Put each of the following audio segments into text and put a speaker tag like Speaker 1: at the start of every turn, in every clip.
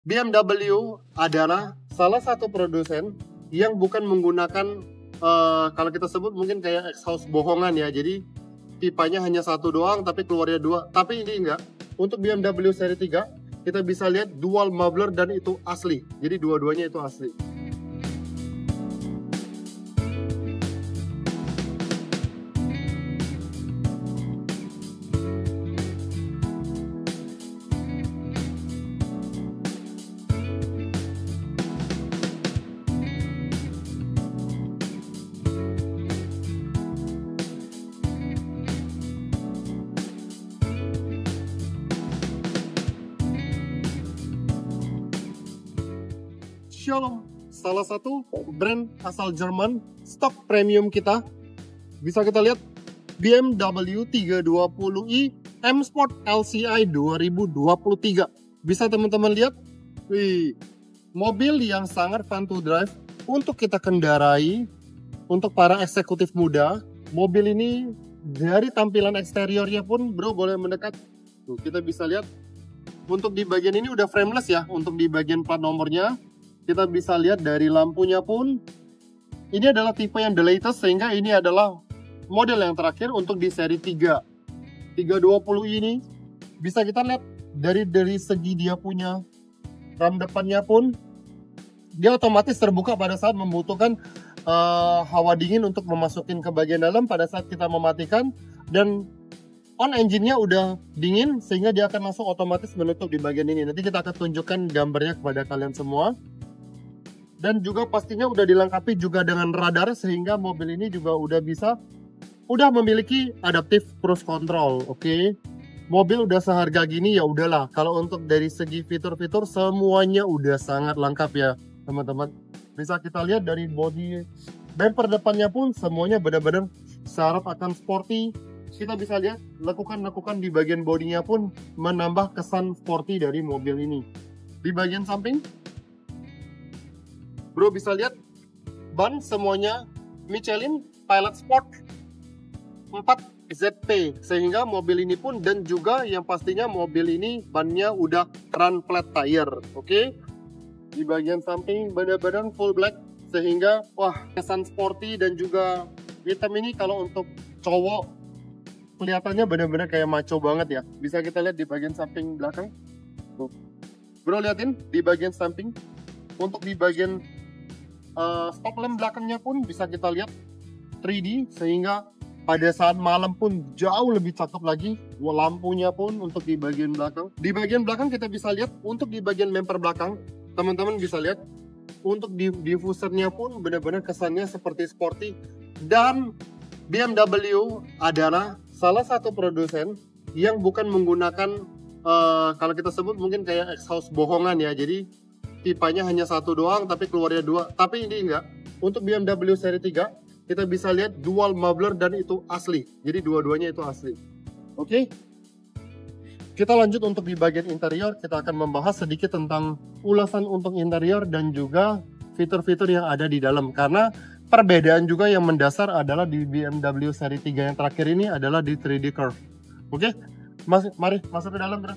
Speaker 1: BMW adalah salah satu produsen yang bukan menggunakan kalau kita sebut mungkin kayak exhaust bohongan ya. Jadi pipanya hanya satu doang tapi keluarnya dua. Tapi ini enggak. Untuk BMW seri 3 kita bisa lihat dual muffler dan itu asli. Jadi dua-duanya itu asli. Shalom, salah satu brand asal Jerman, stok premium kita. Bisa kita lihat BMW 320i M Sport LCI 2023. Bisa teman-teman lihat? Wih, mobil yang sangat fun to drive untuk kita kendarai. Untuk para eksekutif muda, mobil ini dari tampilan eksteriornya pun bro boleh mendekat. Tuh, kita bisa lihat. Untuk di bagian ini udah frameless ya, untuk di bagian plat nomornya. Kita bisa lihat dari lampunya pun ini adalah tipe yang the latest, sehingga ini adalah model yang terakhir untuk di seri 3 320 ini. Bisa kita lihat dari segi dia punya ram depannya pun dia otomatis terbuka pada saat membutuhkan hawa dingin untuk memasukin ke bagian dalam pada saat kita mematikan, dan on engine-nya udah dingin sehingga dia akan langsung otomatis menutup di bagian ini. Nanti kita akan tunjukkan gambarnya kepada kalian semua. Dan juga pastinya udah dilengkapi juga dengan radar, sehingga mobil ini juga udah memiliki adaptive cruise control. Oke. Mobil udah seharga gini ya udahlah. Kalau untuk dari segi fitur-fitur semuanya udah sangat lengkap ya, teman-teman. Bisa kita lihat dari body bumper depannya pun semuanya benar-benar syarat akan sporty. Kita bisa lihat lekukan-lekukan di bagian bodinya pun menambah kesan sporty dari mobil ini. Di bagian samping bro bisa lihat ban semuanya Michelin Pilot Sport 4 ZP, sehingga mobil ini pun dan juga yang pastinya mobil ini bannya udah run flat tire. Oke. Di bagian samping benar-benar full black, sehingga wah kesan sporty, dan juga hitam ini kalau untuk cowok kelihatannya benar-benar kayak maco banget ya. Bisa kita lihat di bagian samping belakang. Bro liatin di bagian samping. Untuk di bagian stop lamp belakangnya pun bisa kita lihat 3D, sehingga pada saat malam pun jauh lebih cakep lagi. Lampunya pun untuk di bagian belakang. Di bagian belakang kita bisa lihat untuk di bagian bumper belakang, teman-teman bisa lihat untuk di diffusernya pun benar-benar kesannya seperti sporty. Dan BMW adalah salah satu produsen yang bukan menggunakan kalau kita sebut mungkin kayak exhaust bohongan ya. Jadi pipanya hanya satu doang tapi keluarnya dua. Tapi ini enggak. Untuk BMW seri 3 kita bisa lihat dual muffler dan itu asli. Jadi dua-duanya itu asli. Oke. Kita lanjut untuk di bagian interior. Kita akan membahas sedikit tentang ulasan untuk interior dan juga fitur-fitur yang ada di dalam. Karena perbedaan juga yang mendasar adalah di BMW seri 3 yang terakhir ini adalah di 3D Curve. Oke. Mari masuk ke dalam bro.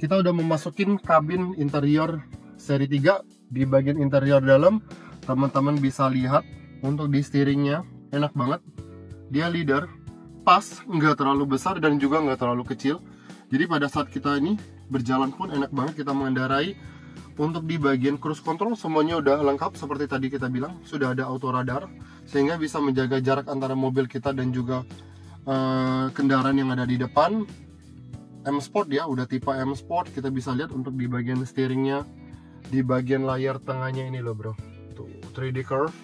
Speaker 1: Kita udah memasukin kabin interior seri 3. Di bagian interior dalam teman-teman bisa lihat untuk di steeringnya enak banget. Dia leader, pas, nggak terlalu besar dan juga nggak terlalu kecil. Jadi pada saat kita ini berjalan pun enak banget kita mengendarai. Untuk di bagian cruise control semuanya udah lengkap seperti tadi kita bilang, sudah ada auto radar sehingga bisa menjaga jarak antara mobil kita dan juga kendaraan yang ada di depan. M Sport ya, udah tipe M Sport. Kita bisa lihat untuk di bagian steeringnya, di bagian layar tengahnya ini loh bro, tuh 3D Curve.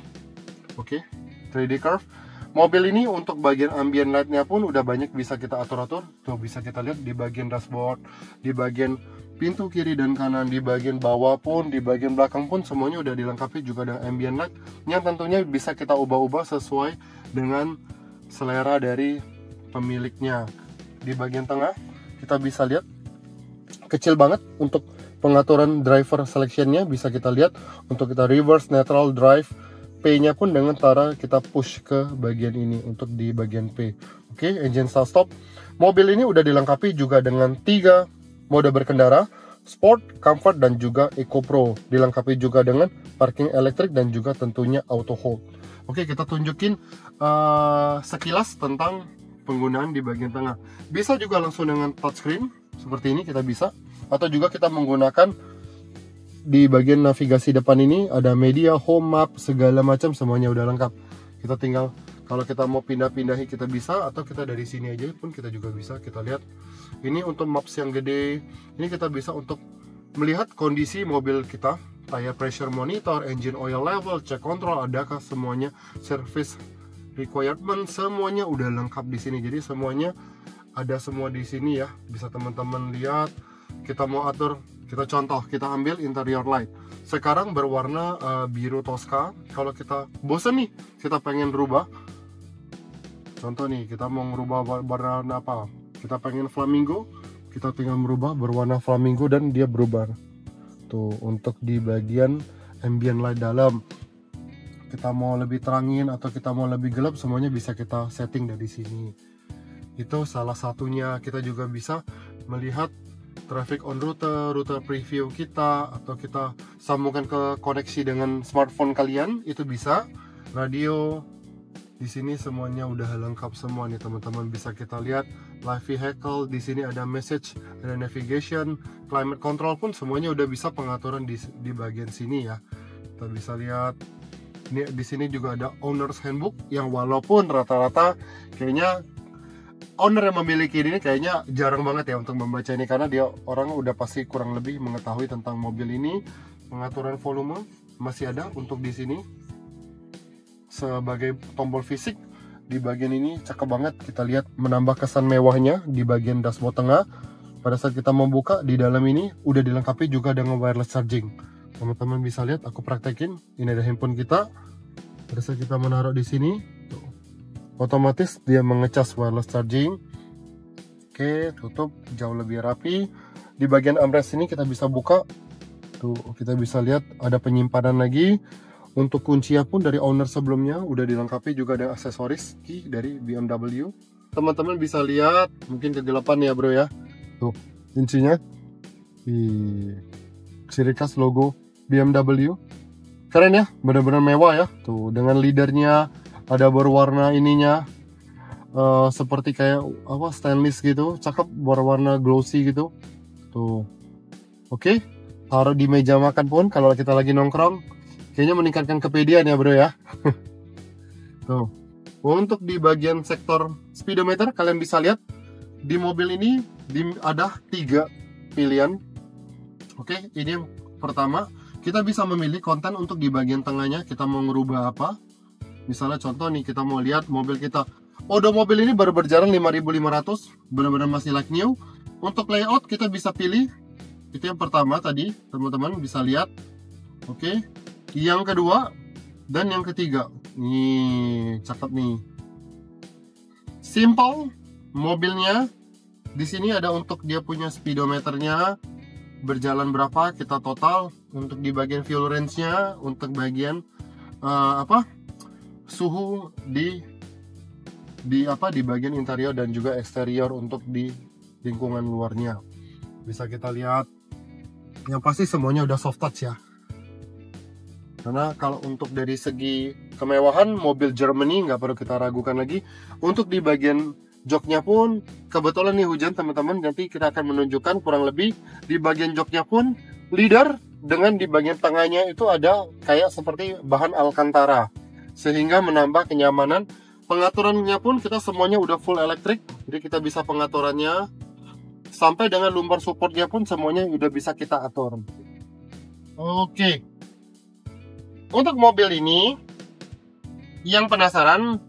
Speaker 1: Oke, 3D Curve. Mobil ini untuk bagian ambient lightnya pun udah banyak bisa kita atur-atur. Tuh bisa kita lihat di bagian dashboard, di bagian pintu kiri dan kanan, di bagian bawah pun, di bagian belakang pun semuanya udah dilengkapi juga dengan ambient light yang tentunya bisa kita ubah-ubah sesuai dengan selera dari pemiliknya. Di bagian tengah kita bisa lihat kecil banget untuk pengaturan driver selectionnya. Bisa kita lihat untuk kita reverse, neutral, drive, P-nya pun dengan cara kita push ke bagian ini untuk di bagian P. Oke, engine start stop. Mobil ini udah dilengkapi juga dengan 3 mode berkendara, Sport, Comfort, dan juga Eco Pro. Dilengkapi juga dengan parking elektrik dan juga tentunya auto hold. Oke, kita tunjukin sekilas tentang penggunaan di bagian tengah. Bisa juga langsung dengan touchscreen seperti ini kita bisa, atau juga kita menggunakan di bagian navigasi depan ini ada media, home, map, segala macam semuanya udah lengkap. Kita tinggal kalau kita mau pindah-pindahi kita bisa, atau kita dari sini aja pun kita juga bisa. Kita lihat ini untuk maps yang gede. Ini kita bisa untuk melihat kondisi mobil kita, tire pressure monitor, engine oil level, check control, adakah semuanya, service requirement, semuanya udah lengkap di sini. Jadi semuanya ada semua di sini ya. Bisa teman-teman lihat. Kita mau atur, kita contoh, kita ambil interior light. Sekarang berwarna biru Tosca. Kalau kita bosen nih, kita pengen rubah. Contoh nih, kita mau merubah warna apa? Kita pengen flamingo, kita tinggal merubah berwarna flamingo dan dia berubah. Tuh, untuk di bagian ambient light dalam. Kita mau lebih terangin atau kita mau lebih gelap, semuanya bisa kita setting dari sini. Itu salah satunya. Kita juga bisa melihat traffic on rute preview kita, atau kita sambungkan ke koneksi dengan smartphone kalian, itu bisa. Radio di sini semuanya udah lengkap semua nih teman-teman. Bisa kita lihat live vehicle, di sini ada message, ada navigation, climate control pun semuanya udah bisa pengaturan di bagian sini ya. Kita bisa lihat ini, di sini juga ada owner's handbook yang walaupun rata-rata kayaknya owner yang memiliki ini kayaknya jarang banget ya untuk membaca ini, karena dia orang udah pasti kurang lebih mengetahui tentang mobil ini. Pengaturan volume masih ada untuk di sini sebagai tombol fisik. Di bagian ini cakep banget, kita lihat menambah kesan mewahnya di bagian dashboard tengah. Pada saat kita membuka, di dalam ini udah dilengkapi juga dengan wireless charging. Teman-teman bisa lihat, aku praktekin. Ini ada handphone kita. Pada saat kita menaruh di sini, otomatis dia mengecas wireless charging. Oke, tutup jauh lebih rapi. Di bagian armrest ini kita bisa buka. Tuh, kita bisa lihat ada penyimpanan lagi. Untuk kuncinya pun dari owner sebelumnya udah dilengkapi juga ada aksesoris key dari BMW. Teman-teman bisa lihat, mungkin kegelapan ya bro ya. Tuh, kuncinya di ciri khas logo BMW. Keren ya, benar-benar mewah ya. Tuh, dengan leadernya ada berwarna ininya seperti kayak apa stainless gitu, cakep, berwarna glossy gitu. Tuh, oke, taruh di meja makan pun kalau kita lagi nongkrong, kayaknya meningkatkan kepedean ya bro ya. Tuh, untuk di bagian sektor speedometer kalian bisa lihat di mobil ini ada 3 pilihan. Oke, ini yang pertama, kita bisa memilih konten untuk di bagian tengahnya kita mau ngerubah apa. Misalnya contoh nih, kita mau lihat mobil kita, odo mobil ini baru berjalan 5.500, benar-benar masih like new. Untuk layout kita bisa pilih, itu yang pertama tadi, teman-teman bisa lihat. Oke, yang kedua dan yang ketiga, nih cakep nih. Simple, mobilnya di sini ada untuk dia punya speedometernya, berjalan berapa, kita total. Untuk di bagian fuel range-nya, untuk bagian suhu di bagian interior dan juga eksterior untuk di lingkungan luarnya. Bisa kita lihat, yang pasti semuanya udah soft touch ya. Karena kalau untuk dari segi kemewahan, mobil Germany nggak perlu kita ragukan lagi. Untuk di bagian joknya pun, kebetulan nih hujan teman-teman, nanti kita akan menunjukkan kurang lebih di bagian joknya pun leather, dengan di bagian tengahnya itu ada kayak seperti bahan alcantara, sehingga menambah kenyamanan. Pengaturannya pun kita semuanya udah full elektrik, jadi kita bisa pengaturannya sampai dengan lumbar supportnya pun semuanya udah bisa kita atur. Oke, untuk mobil ini yang penasaran,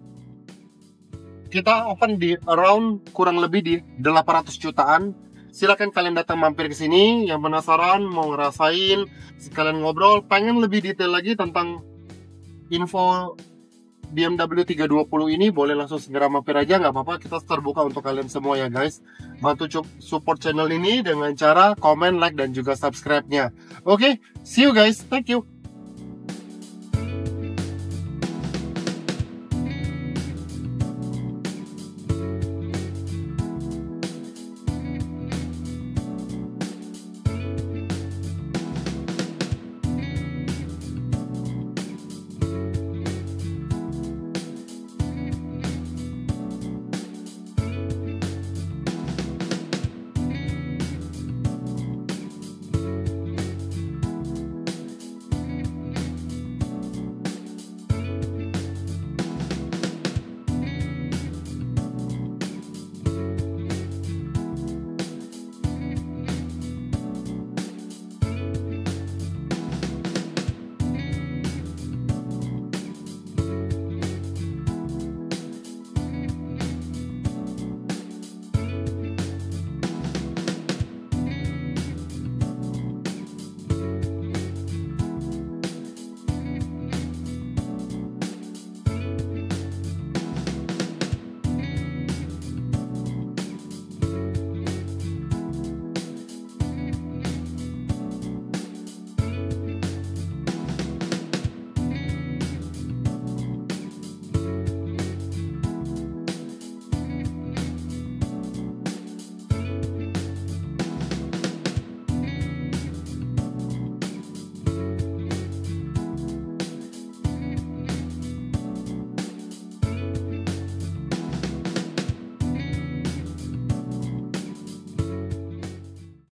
Speaker 1: kita open di around kurang lebih di 800 jutaan. Silakan kalian datang mampir ke sini. Yang penasaran mau ngerasain, sekalian ngobrol, pengen lebih detail lagi tentang info BMW 320 ini, boleh langsung segera mampir aja, nggak apa-apa. Kita terbuka untuk kalian semua ya guys. Bantu support channel ini dengan cara komen, like, dan juga subscribe-nya. Oke, see you guys. Thank you.